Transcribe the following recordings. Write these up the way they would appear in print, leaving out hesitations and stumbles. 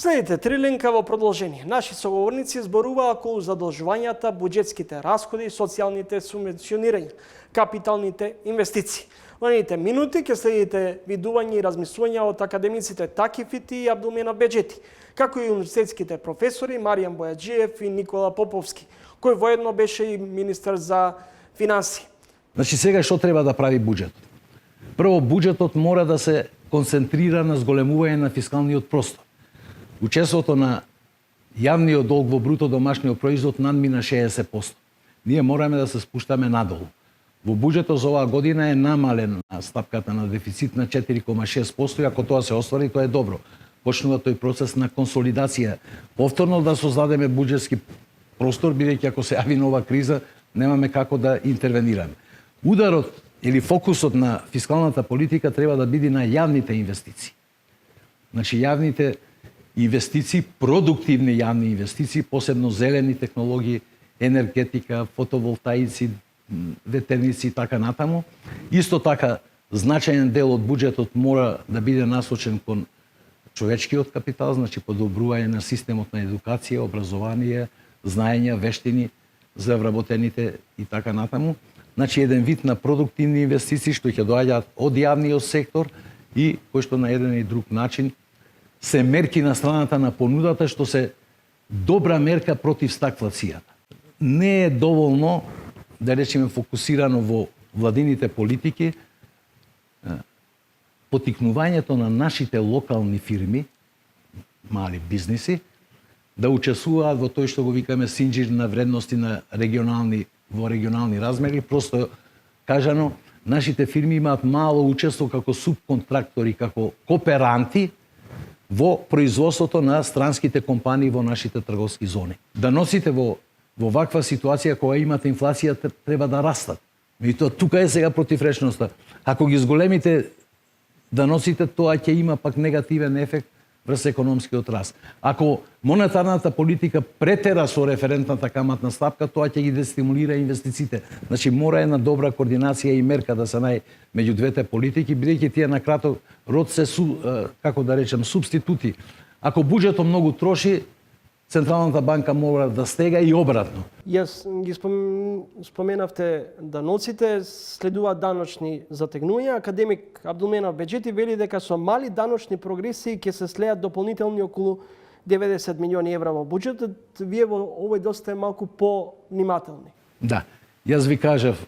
Следите трилинка во продолжение. Наши соговорници зборуваа околу задолжувањата, буџетските расходи, социјалните субвенционирања, капиталните инвестиции. Во наredните минути ќе следите видување и размислувања од академиците Таки Фити и Абдулменов Беџети, како и универзитетските професори Маријан Бојаджиев и Никола Поповски, кој воедно беше и министар за финансии. Значи сега што треба да прави буџетот? Прво, буџетот мора да се концентрира на зголемување на фискалниот простор. Учеството на јавниот долг во бруто домашниот производ надмина 60%. Ние мораме да се спуштаме надолу. Во буџетот за оваа година е намалена стапката на дефицит на 4,6% и ако тоа се оствари, тоа е добро. Почнува тој процес на консолидација. Повторно да создадеме буџетски простор, бидејќи ако се јави нова криза, немаме како да интервенираме. Ударот или фокусот на фискалната политика треба да биде на јавните инвестиции. Значи јавните инвестиции, продуктивни јавни инвестиции, посебно зелени технологии, енергетика, фотоволтаици, ветерници и така натаму. Исто така, значаен дел од буџетот мора да биде насочен кон човечкиот капитал, значи подобрување на системот на едукација, образование, знаења, вештини за вработените и така натаму. Значи еден вид на продуктивни инвестиции што ќе доаѓаат од јавниот сектор и кои што на еден и друг начин се мерки на страната на понудата што се добра мерка против стагфлацијата. Не е доволно, да речеме, фокусирано во владините политики потикнувањето на нашите локални фирми, мали бизниси, да учествуваат во тој што го викаме синџир на вредности на во регионални размери. Просто кажано, нашите фирми имаат мало учество како субконтрактори, како кооперанти во производството на странските компании во нашите трговски зони. Даноците во ваква ситуација кога имате инфлација треба да растат. И тоа тука е сега противречноста. Ако ги зголемите даноците, тоа ќе има пак негативен ефект врз економскиот раст. Ако монетарната политика претера со референтната каматна стапка, тоа ќе ги дестимулира инвестициите. Значи мора една добра координација и мерка да се најде меѓу двете политики, бидејќи тие на краток род се како да речем субститути. Ако буџетот многу троши, Централната банка мора да стега и обратно. Јас ги споменавте даноците, следуваат даночни затегнувања. Академик Абдулменов Беџети вели дека со мали даночни прогресии ќе се слеат дополнителни околу 90 милиони евра во буџетот. Вие во овој доста е малку по-внимателни. Да. Јас ви кажав,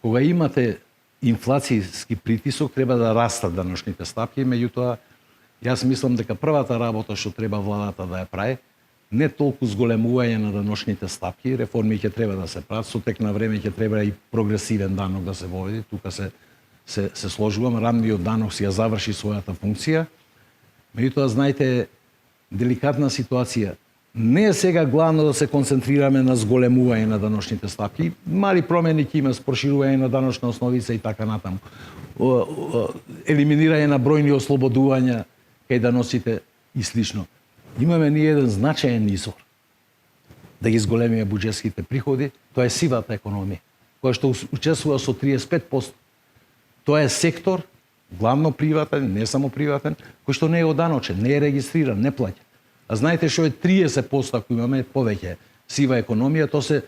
кога имате инфлацијски притисок, треба да растат даночните стапки, меѓутоа јас мислам дека првата работа што треба владата да ја прави не толку зголемување на даночните стапки, реформи ќе треба да се прават, со тек на време ќе треба и прогресивен данок да се воведи, тука се сложувам, рамниот данок си ја заврши својата функција. Меѓутоа, знаете, деликатна ситуација. Не е сега главно да се концентрираме на зголемување на даночните стапки. Мали промени ќе има, проширување на даночна основица и така натаму. Елиминирање на бројни ослободувања кај даноците и слично. Имаме ние еден значаен извор да ги зголемиме буџетските приходи, тоа е сивата економија, која што учествува со 35%. Тоа е сектор, главно приватен, не само приватен, кој што не е оданочен, не е регистриран, не плаќа. А знаете што е 30% ако имаме повеќе сива економија, тоа се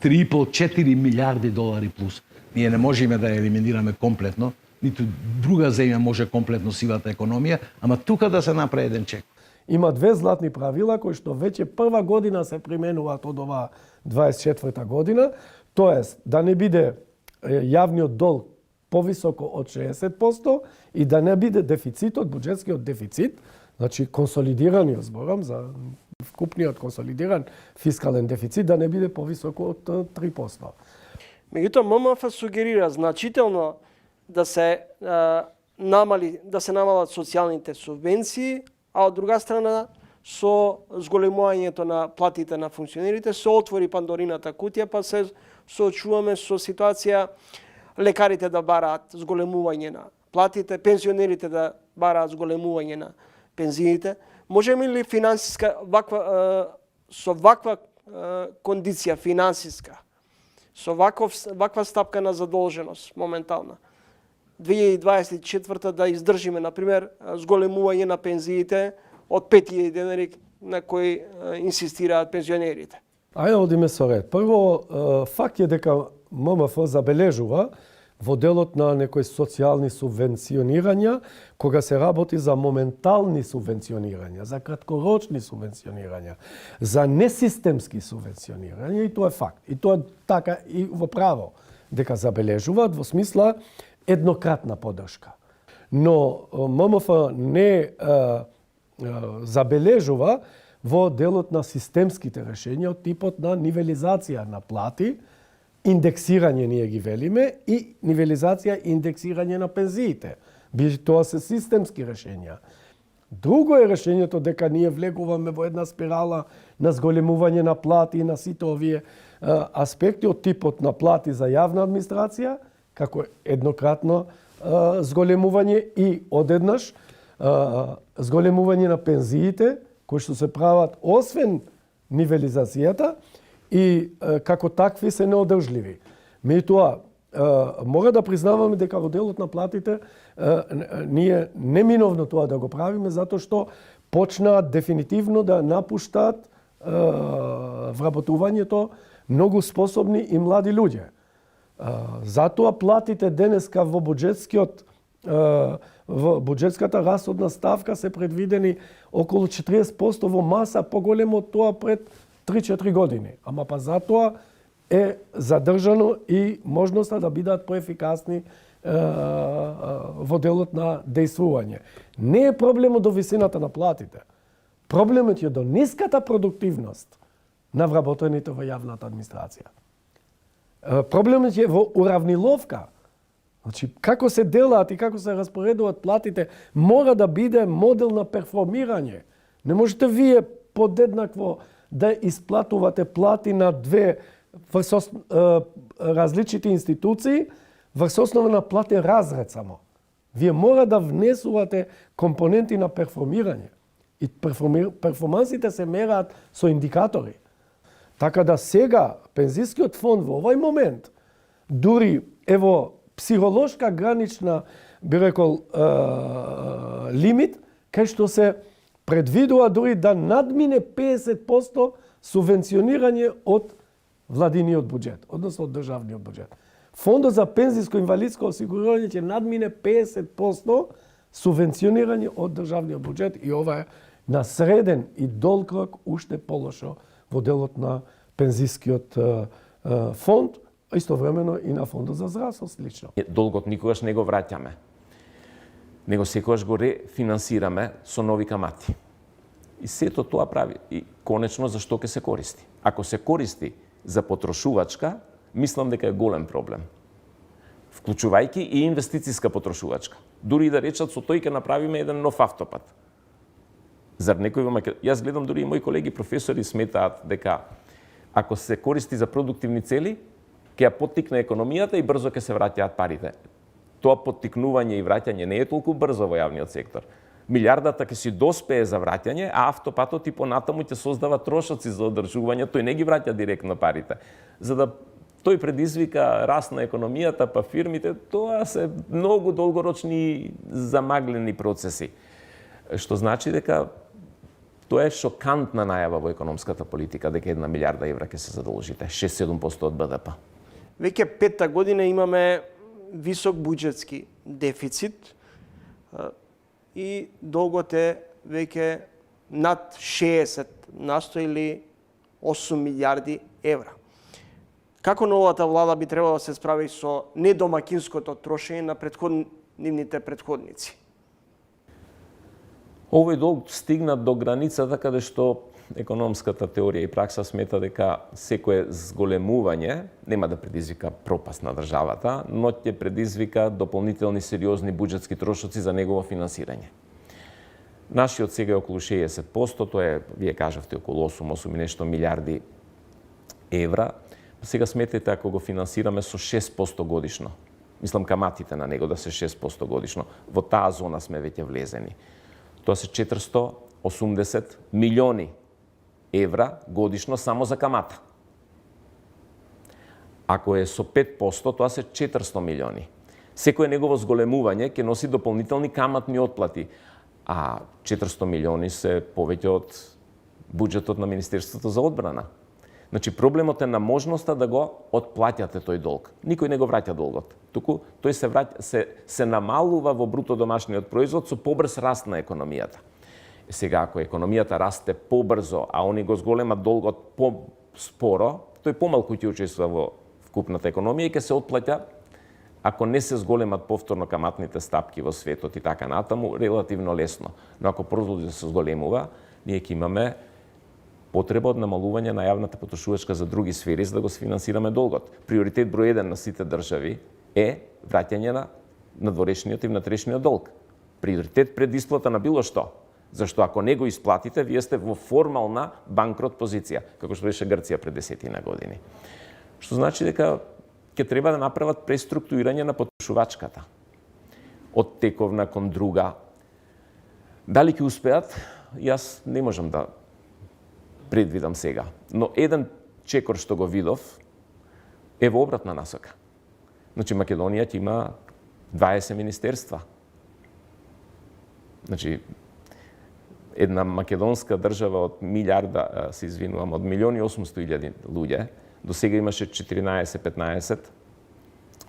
3,5-4 милиарди долари плюс. Ние не можеме да ја елиминираме комплетно, ниту друга земја може комплетно сивата економија, ама тука да се направи еден чек. Има две златни правила кои што веќе прва година се применуваат од оваа 24-та година, тоест да не биде јавниот долг повисоко од 60% и да не биде дефицитот, буџетскиот дефицит, значи консолидираниот, зборам за вкупниот консолидиран фискален дефицит, да не биде повисоко од 3%. Меѓутоа ММФ сугерира значително да се намалат социјалните субвенции, а од друга страна со зголемувањето на платите на функционерите се отвори Пандорината кутија, па се соочуваме со ситуација лекарите да бараат зголемување на платите, пензионерите да бараат зголемување на пензиите. Можеме ли со ваква кондиција финансиска, со ваква стапка на задолженост моментална, 2024 да издржиме, например, зголемување на пензиите од 5000 денари на кои инсистираат пензионерите? Ајде одиме со ред. Прво, факт е дека ММФ забележува во делот на некои социјални субвенционирања, кога се работи за моментални субвенционирања, за краткорочни субвенционирања, за несистемски субвенционирања, и тоа е факт. И тоа е така и во право, дека забележуваат во смисла еднократна поддршка. Но ММФ не забележува во делот на системските решенија од типот на нивелизација на плати, индексирање ние ги велиме, и нивелизација и индексирање на пензиите. Тоа се системски решенија. Друго е решењето дека ние влегуваме во една спирала на зголемување на плати и на сите овие аспекти од типот на плати за јавна администрација, како еднократно зголемување и одеднаш зголемување на пензиите, кои што се прават освен нивелизацијата, и како такви се неодржливи. Меѓутоа, мора да признаваме дека во делот на платите ние неминовно тоа да го правиме, затоа што почнаат дефинитивно да напуштаат вработувањето многу способни и млади луѓе. Затоа платите денеска во буџетската расходна ставка се предвидени околу 40% во маса поголемо од тоа пред 3-4 години. Ама па затоа е задржано и можноста да бидат поефикасни во делот на дејствување. Не е проблемот до висината на платите. Проблемот е до ниската продуктивност на вработените во јавната администрација. Проблемот е во уравниловка. Значи, како се делаат и како се распоредуваат платите, мора да биде модел на перформирање. Не можете вие подеднакво да исплатувате плати на две различити институции врз основа на платен разред само. Вие мора да внесувате компоненти на перформирање. И перформансите се мераат со индикатори. Така да сега пензискиот фонд во овој момент дури е во психолошка гранична, би рекол, лимит, кај што се предвидува дури да надмине 50% субвенционирање од владиниот буџет, односно од државниот буџет. Фондот за пензиско инвалидско осигурување ќе надмине 50% субвенционирање од државниот буџет, и ова е на среден и долг рок уште полошо во делот на пензискиот фонд, а истовремено и на фондот за здравство слично. Долгот никогаш не го враќаме, него секогаш го рефинансираме со нови камати. И сето тоа прави. И конечно, зашто ќе се користи? Ако се користи за потрошувачка, мислам дека е голем проблем. Вклучувајќи и инвестициска потрошувачка. Дури и да речат, со тој ќе направиме еден нов автопат. Зар некој во Македонија? Јас гледам, дури и мои колеги професори сметаат дека ако се користи за продуктивни цели, ќе ја поттикне економијата и брзо ќе се враќаат парите. Тоа поттикнување и враќање не е толку брзо во јавниот сектор. Милијардата ќе си доспее за враќање, а автопатот и понатаму ќе создава трошоци за одржување, тој не ги враќа директно парите. За да тој предизвика раст на економијата, па фирмите, тоа се многу долгорочни замаглени процеси. Што значи дека тоа е шокантна најава во економската политика, дека 1 милијарда евра ќе се задолжите, 6-7% од БДП. Веќе 5-та година имаме висок буџетски дефицит и долгот е веќе над 60 насто или 8 милијарди евра. Како новата влада би требало да се справи со недомакинското трошење на нивните предходници? Овој долг стигна до границата каде што економската теорија и пракса смета дека секое зголемување нема да предизвика пропаст на државата, но ќе предизвика дополнителни сериозни буџетски трошоци за негово финансирање. Нашиот сега е околу 60%, тоа е, вие кажавте, околу 8 и нешто милијарди евра. Сега сметете ако го финансираме со 6% годишно. Мислам каматите на него да се 6% годишно. Во таа зона сме веќе влезени. Тоа се 480 милиони евра годишно само за камата. Ако е со 5%, тоа се 400 милиони. Секое негово зголемување ќе носи дополнителни каматни отплати. а 400 милиони се повеќе од буџетот на Министерството за одбрана. Значи, проблемот е на можноста да го отплаќате тој долг. Никој не го враќа долгот. Туку тој се намалува во бруто домашниот производ со побрз раст на економијата. Сега, ако економијата расте побрзо, а они го зголемат долгот по-споро, тој помалку ќе учествува во вкупната економија и ќе се отплаќа, ако не се зголемат повторно каматните стапки во светот и така натаму, релативно лесно. Но ако продолжи да се зголемува, ние ќе имаме потреба од намалување на јавната потрошувачка за други сфери за да го сфинансираме долгот. Приоритет број 1 на сите држави е враќање на надворешниот и внатрешниот долг. Приоритет пред исплата на било што. Зашто ако не го исплатите, вие сте во формална банкрот позиција, како што беше Грција пред 10 години. Што значи дека ќе треба да направат преструктурирање на потрошувачката. Од тековна кон друга. Дали ќе успеат? Јас не можам да предвидам сега. Но еден чекор што го видов е во обратна насока. Значи, Македонија ќе има 20 министерства. Значи, една македонска држава од милиарда, се извинувам, од 1.800.000 луѓе, до сега имаше 14-15,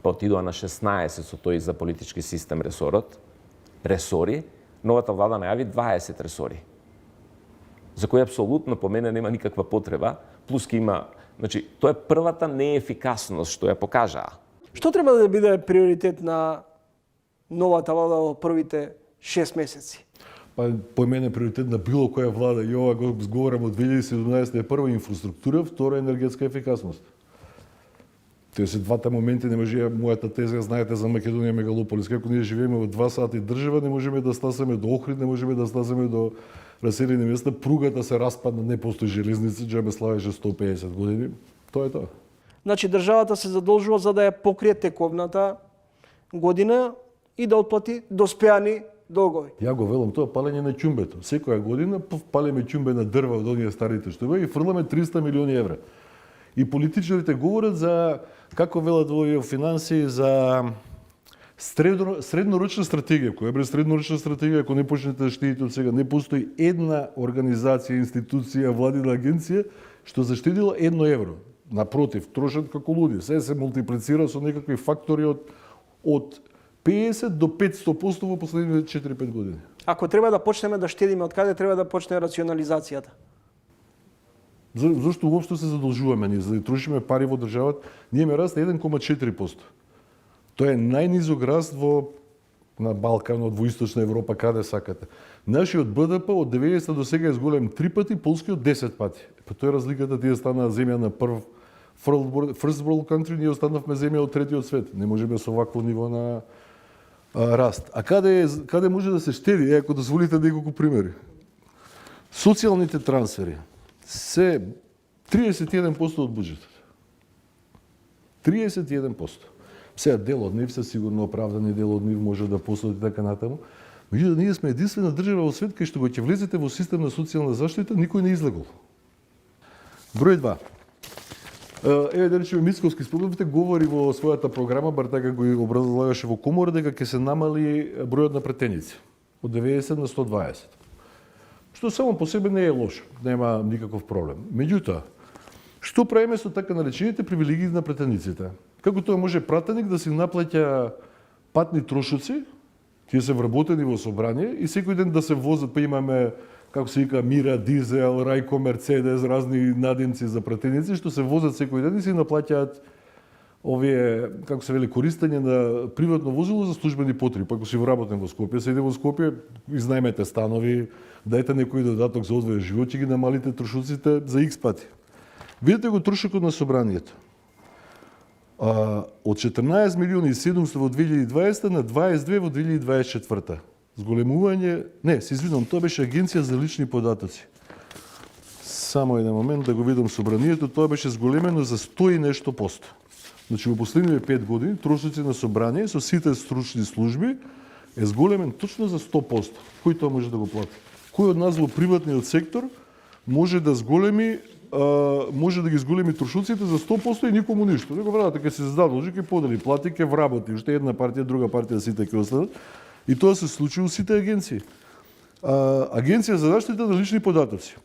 па отидоа на 16 со тој за политички систем ресори, новата влада најави 20 ресори, за кои апсолутно по мене нема никаква потреба, плюс ке има, значи, тоа е првата неефикасност што ја покажаа. Што треба да биде приоритет на новата влада во првите 6 месеци? Па, по мене приоритет на било која влада, и ова го зговорам од 2017 е прва инфраструктура, втора енергетска ефикасност. Тоа се двата моменти, не може мојата теза, знаете за Македонија мегалополис, како ние живееме во 2 сати држава, не можеме да стасаме до Охрид, не можеме да стасаме до раселени места, пругата се распадна, не постои железница, џабе славеше 150 години. Тоа е тоа. Значи, државата се задолжува за да ја покрие тековната година и да отплати доспеани долгови. Ја го велам тоа палење на ќумбето. Секоја година палеме ќумбе на дрва од оние старите што беа и фрламе 300 милиони евра. И политичарите говорат за, како велат во финансии, за среднорочна стратегија. Која е среднорочна стратегија, ако не почнете да штедите од сега? Не постои една организација, институција, владина агенција што заштедила 1 евро. Напротив, трошат како луди. Се мултиплицира со некакви фактори од 50 до 500% во последните 4-5 години. Ако треба да почнеме да штедиме, од каде треба да почне рационализацијата? Зошто уопшто се задолжуваме ние, за да трошиме пари во државата? Ние ме раст 1,4%. Тоа е најнизок раст на Балканот, во Источна Европа, каде сакате. Нашиот БДП од 90 до сега е зголем 3 пати, полскиот 10 пати. Па тоа е разликата, тие станаа земја на first world country, ние останавме земја од третиот свет. Не можеме со вакво ниво на раст. А каде може да се штеди? Ако дозволите неколку примери. Социјалните трансфери се 31% од буџетот. 31%. Сега дел од нив се сигурно оправдани, дел од нив може да посуди така натаму. Меѓутоа, ние сме единствена држава во свет кај што го ќе влезете во систем на социјална заштита, никој не излегол. Број 2. Еве да речеме Мицковски спомнавте говори во својата програма, бар така го образлагаше во комора, дека ќе се намали бројот на претеници од 90 на 120. Што само по себе не е лошо, нема никаков проблем. Меѓутоа, што правиме со така наречените привилегии на претениците? Како тоа може пратеник да си наплаќа патни трошоци, тие се вработени во собрание и секој ден да се возат, па имаме, како се вика, Мира, Дизел, Рајко, Мерцедес, разни надимци за пратеници, што се возат секој ден и си наплаќаат овие, како се вели, користење на приватно возило за службени потреби. Па ако си вработен во Скопје, се иде во Скопје, изнајмете станови, дајте некој додаток за одвоен живот, ќе ги намалите трошоците за X пати. Видете го трошокот на собранието. Од 14 милиони и 700 во 2020 на 22 во 2024. Зголемување, не, се извинувам, тоа беше Агенција за лични податоци. Само еден момент да го видам собранието, тоа беше зголемено за 100 и нешто посто. Значи во последните 5 години трошоци на собрание со сите стручни служби е зголемен точно за 100%. Кој тоа може да го плати? Кој од нас во приватниот сектор може да зголеми да ги зголеми трошоците за 100% и никому ништо. Него врадата ќе се задолжи, ќе подели плати, ќе вработи, уште една партија, друга партија, сите ќе останат. И тоа се случи во сите агенции. Агенција за заштита на лични податоци.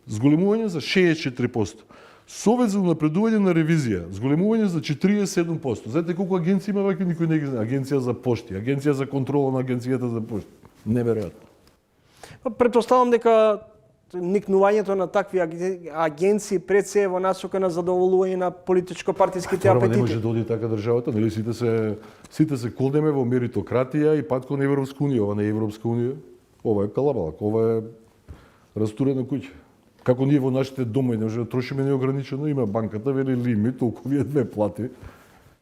Зголемување за 64%. Совет за унапредување на ревизија, зголемување за 47%. Знаете колку агенции има вака, никој не ги знае. Агенција за пошти, агенција за контрола на агенцијата за пошти. Неверојатно. Претпоставам дека никнувањето на такви агенции пред се е во насока на задоволување на политичко-партиските Стварно не апетити. може да оди така државата, нели сите се колдеме во меритократија и пат кон Европска унија, ова не е Европска унија. Ова е калабалак, ова е растурена куќа. Како ние во нашите домови не може да трошиме неограничено, има банката вели лимит, толку вие две плати.